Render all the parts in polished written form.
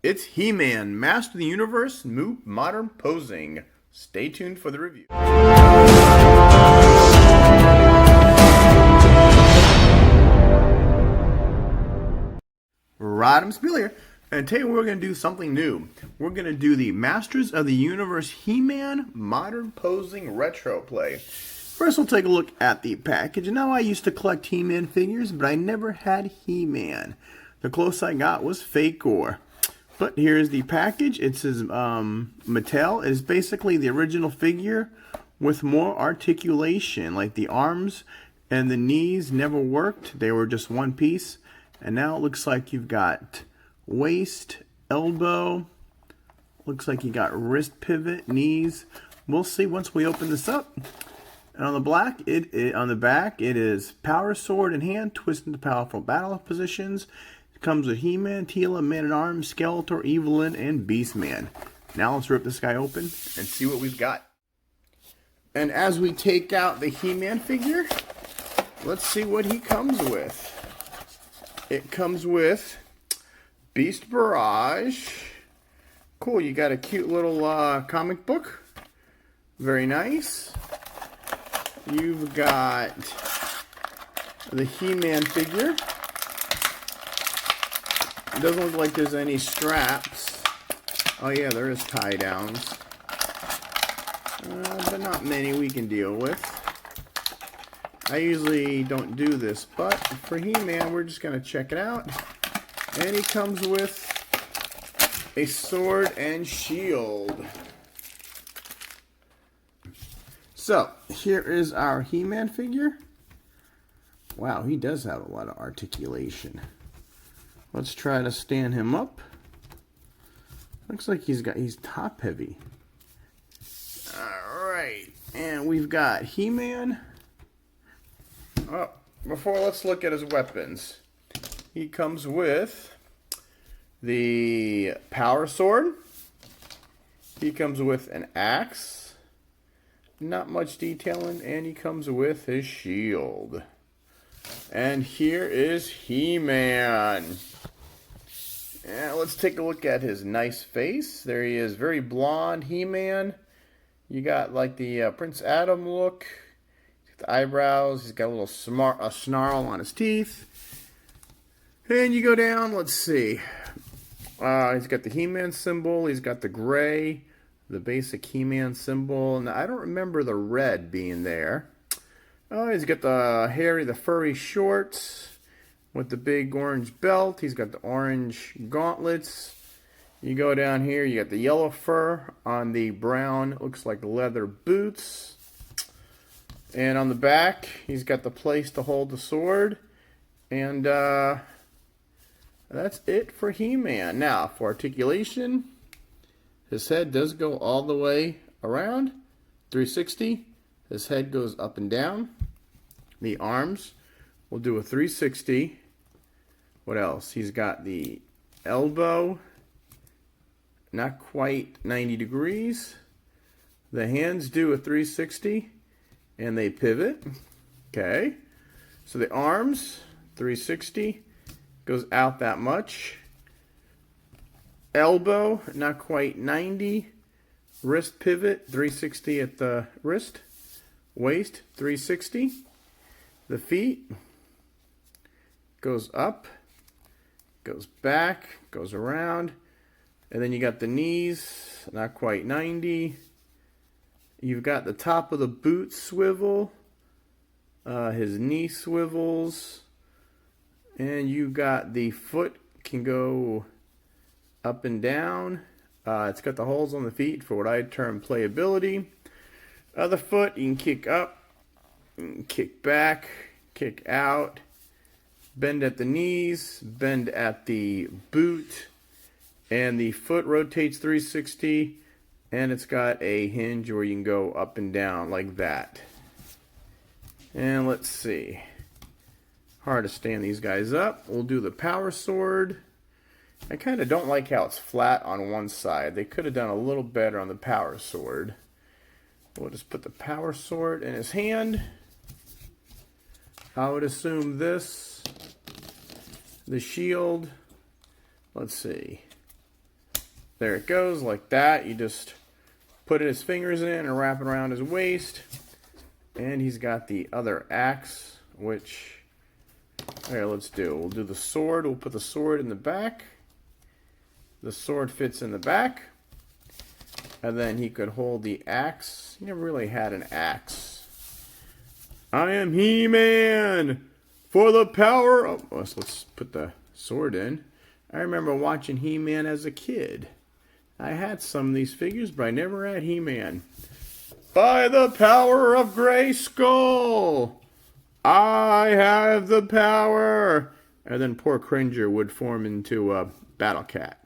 It's He-Man, Master of the Universe, New Modern Posing. Stay tuned for the review. Rodimusbill here, and today we're going to do something new. We're going to do the Masters of the Universe He-Man Modern Posing Retro Play. First, we'll take a look at the package. Now, I used to collect He-Man figures, but I never had He-Man. The closest I got was Fakor. But here's the package. It says Mattel. It is basically the original figure with more articulation. Like the arms and the knees never worked. They were just one piece. And now it looks like you've got waist, elbow. Looks like you got wrist pivot, knees. We'll see once we open this up. And on the back, it is power sword in hand, twist into powerful battle positions. Comes with He-Man, Teela, Man-at-Arms, Skeletor, Evil-Lyn, and Beast-Man. Now let's rip this guy open and see what we've got. And as we take out the He-Man figure, let's see what he comes with. It comes with Beast Barrage. Cool, you got a cute little comic book. Very nice. You've got the He-Man figure. It doesn't look like there's any straps. Oh yeah, there is tie downs. But not many we can deal with. I usually don't do this, but for He-Man, we're just going to check it out. And he comes with a sword and shield. So, here is our He-Man figure. Wow, he does have a lot of articulation. Let's try to stand him up. Looks like he's top heavy. Alright, and we've got He-Man. Oh, let's look at his weapons. He comes with the power sword. He comes with an axe. Not much detailing, and he comes with his shield. And here is He-Man. And let's take a look at his nice face. There he is, very blonde He-Man. You got like the Prince Adam look. The eyebrows. He's got a little snarl on his teeth. And you go down, let's see. He's got the He-Man symbol. He's got the gray, the basic He-Man symbol. Now, I don't remember the red being there. Oh, he's got the furry shorts with the big orange belt. He's got the orange gauntlets. You go down here, you got the yellow fur on the brown, looks like leather boots. And on the back, he's got the place to hold the sword. And that's it for He-Man. Now, for articulation, his head does go all the way around, 360. His head goes up and down. The arms will do a 360. What else? He's got the elbow, not quite 90 degrees. The hands do a 360, and they pivot. Okay. So the arms, 360, goes out that much. Elbow, not quite 90. Wrist pivot, 360 at the wrist. Waist, 360. The feet goes up, goes back, goes around. And then you got the knees, not quite 90. You've got the top of the boot swivel. His knee swivels. And you got the foot can go up and down. It's got the holes on the feet for what I term playability. Other foot, you can kick up, kick back, kick out, bend at the knees, bend at the boot, and the foot rotates 360, and it's got a hinge where you can go up and down like that. And let's see. Hard to stand these guys up. We'll do the power sword. I kind of don't like how it's flat on one side. They could have done a little better on the power sword. We'll just put the power sword in his hand. I would assume this. The shield. Let's see. There it goes, like that. You just put his fingers in and wrap it around his waist. And he's got the other axe, which, here, let's do. We'll do the sword. We'll put the sword in the back. The sword fits in the back. And then he could hold the axe. He never really had an axe. I am He-Man for the power of... Let's put the sword in. I remember watching He-Man as a kid. I had some of these figures, but I never had He-Man. By the power of Grayskull, I have the power. And then poor Cringer would form into a Battle Cat.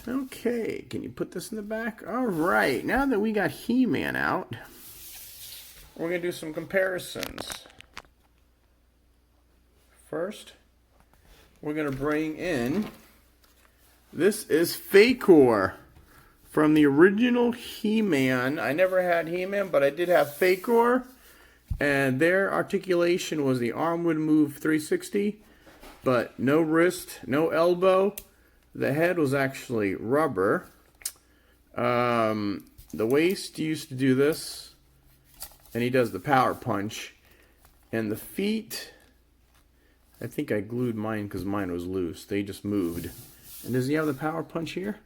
Okay, can you put this in the back? All right, now that we got He-Man out, we're going to do some comparisons. First, we're going to bring in, this is Fakor from the original He-Man. I never had He-Man, but I did have Fakor. And their articulation was the arm would move 360, but no wrist, no elbow. The head was actually rubber. The waist used to do this, and he does the power punch. And the feet, I think I glued mine because mine was loose. They just moved. And does he have the power punch here?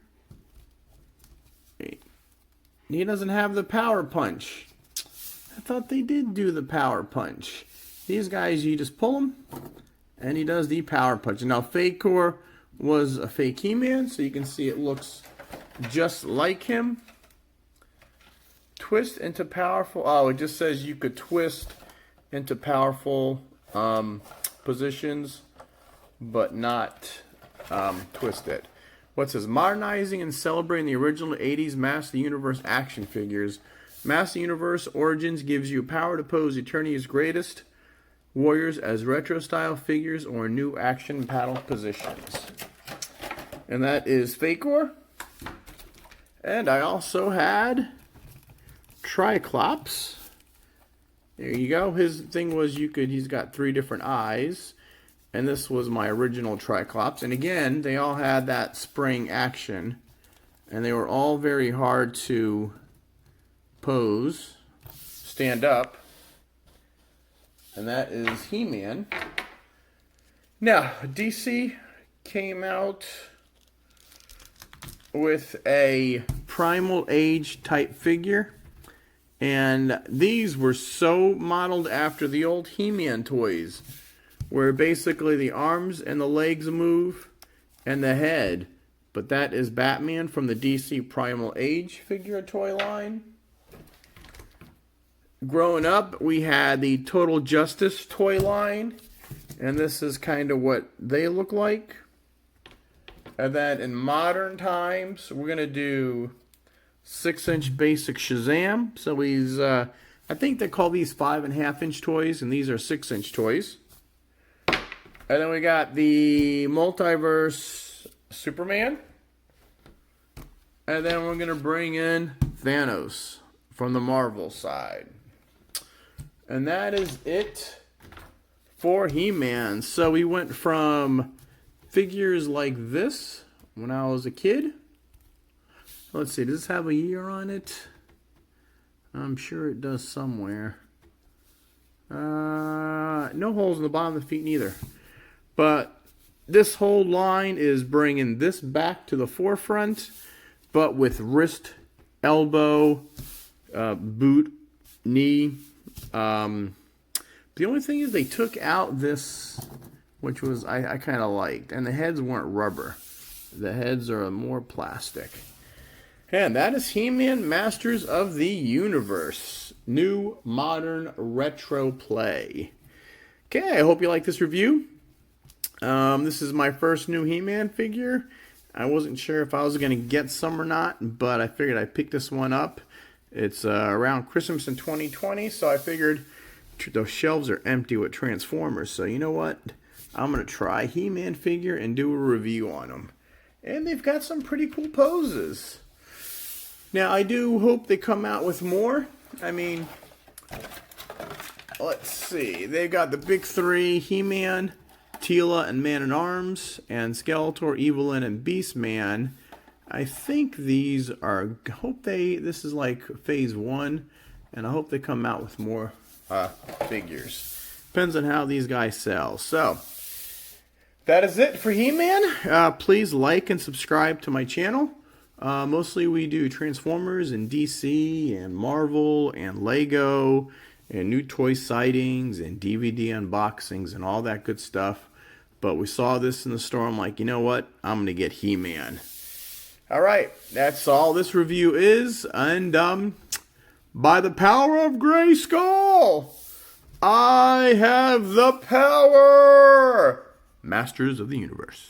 He doesn't have the power punch. I thought they did do the power punch. These guys, you just pull them, and he does the power punch. Now, Fakor was a fake He-Man, so you can see it looks just like him. Twist into powerful. Oh, it just says you could twist into powerful positions, but not twist it. What says? Modernizing and celebrating the original 80s Master Universe action figures. Master Universe Origins gives you power to pose Eternity's greatest warriors as retro-style figures or new action battle positions. And that is Fakor. And I also had Triclops. There you go. His thing was he's got 3 different eyes. And this was my original Triclops. And again, they all had that spring action. And they were all very hard to pose, stand up. And that is He-Man. Now, DC came out with a Primal Age type figure. And these were so modeled after the old He-Man toys, where basically the arms and the legs move and the head. But that is Batman from the DC Primal Age figure toy line. Growing up, we had the Total Justice toy line, and this is kind of what they look like. And then in modern times, we're going to do 6-inch basic Shazam. So he's, I think they call these 5.5-inch toys, and these are 6-inch toys. And then we got the Multiverse Superman. And then we're going to bring in Thanos from the Marvel side. And that is it for He-Man. So we went from figures like this when I was a kid. Let's see, does this have a year on it? I'm sure it does somewhere. No holes in the bottom of the feet neither. But this whole line is bringing this back to the forefront, but with wrist, elbow, boot, knee. The only thing is they took out this, which was I kind of liked, and the heads weren't rubber. The heads are more plastic. And that is He-Man Masters of the Universe. New modern retro play. Okay, I hope you like this review. This is my first new He-Man figure. I wasn't sure if I was going to get some or not, but I figured I'd pick this one up. It's around Christmas in 2020, so I figured those shelves are empty with Transformers. So you know what? I'm going to try He-Man figure and do a review on them. And they've got some pretty cool poses. Now, I do hope they come out with more. I mean, let's see. They've got the big 3, He-Man, Teela, and Man-at-Arms, and Skeletor, Evil-Lyn, and Beast-Man. I think these are, this is like phase 1, and I hope they come out with more figures. Depends on how these guys sell. So, that is it for He-Man. Please like and subscribe to my channel. Mostly we do Transformers and DC and Marvel and Lego and new toy sightings and DVD unboxings and all that good stuff. But we saw this in the store. I'm like, you know what? I'm going to get He-Man. Alright, that's all this review is. And by the power of Grayskull, I have the power! Masters of the Universe.